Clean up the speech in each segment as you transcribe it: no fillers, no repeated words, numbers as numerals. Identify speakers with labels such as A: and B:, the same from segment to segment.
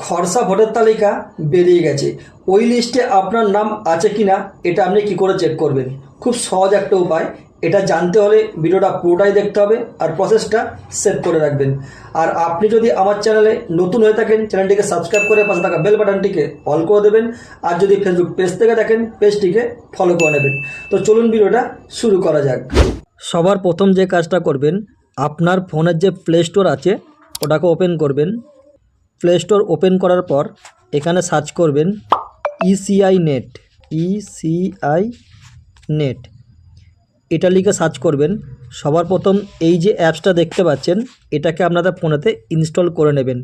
A: খরসা voter তালিকা বেরিয়ে গেছে, ওই লিস্টে আপনার নাম আছে কি না এটা আপনি কী করে চেক করবেন? খুব সহজ একটা উপায়। এটা জানতে হলে ভিডিওটা পুরোটাই দেখতে হবে আর প্রসেসটা সেভ করে রাখবেন। আর আপনি যদি আমার চ্যানেলে নতুন হয়ে থাকেন, চ্যানেলটিকে সাবস্ক্রাইব করে পাশে থাকা বেল বাটনটিকে অল করে দেবেন। আর যদি ফেসবুক পেজ থেকে দেখেন, পেজটিকে ফলো করে নেবেন। তো চলুন ভিডিওটা শুরু করা যাক। সবার প্রথম যে কাজটা করবেন, আপনার ফোনের যে প্লে স্টোর আছে ওটাকে ওপেন করবেন। প্লে স্টোর ওপেন করার পর এখানে সার্চ করবেন ইসিআই নেট, ইসিআই নেট এটা লিখে সার্চ করবেন। সবার প্রথম এই যে অ্যাপসটা দেখতে পাচ্ছেন এটাকে আপনাদের ফোনেতে ইনস্টল করে নেবেন।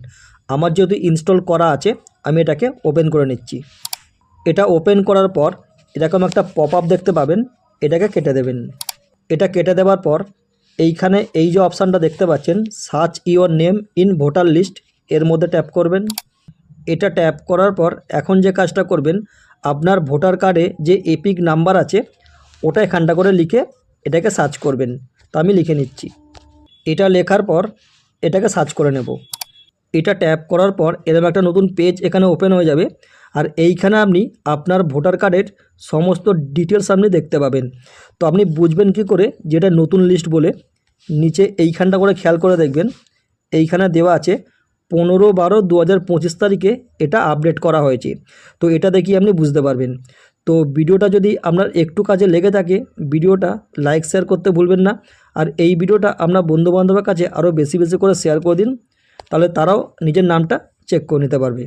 A: আমার যেহেতু ইনস্টল করা আছে আমি এটাকে ওপেন করে নিচ্ছি। এটা ওপেন করার পর এরকম একটা পপ আপ দেখতে পাবেন, এটাকে কেটে দেবেন। এটা কেটে দেওয়ার পর এইখানে এই যে অপশানটা দেখতে পাচ্ছেন search your name in voter list, এর মধ্যে ট্যাপ করবেন। এটা ট্যাপ করার পর এখন যে কাজটা করবেন, আপনার ভোটার কার্ডে যে এপিক নাম্বার আছে ওটা এখানটা করে লিখে এটাকে সার্চ করবেন। তো আমি লিখে নিচ্ছি। এটা লেখার পর এটাকে সার্চ করে নেব। এটা ট্যাপ করার পর এরকম একটা নতুন পেজ এখানে ওপেন হয়ে যাবে। আর এইখানে আপনি আপনার ভোটার কার্ডের সমস্ত ডিটেলস আপনি দেখতে পাবেন। তো আপনি বুঝবেন কি করে যেটা নতুন লিস্ট বলে? নিচে এইখানটা করে খেয়াল করে দেখবেন, এইখানে দেওয়া আছে 15/12/2025 তারিখে এটা আপডেট করা হয়েছে। তো এটা দেখি আপনি বুঝতে পারবেন। তো ভিডিওটা যদি আপনার একটু কাজে লেগে থাকে, ভিডিওটা লাইক শেয়ার করতে ভুলবেন না। আর এই ভিডিওটা আপনার বন্ধুবান্ধবের কাছে আরও বেশি বেশি করে শেয়ার করে দিন, তাহলে তারাও নিজের নামটা চেক করে নিতে পারবে।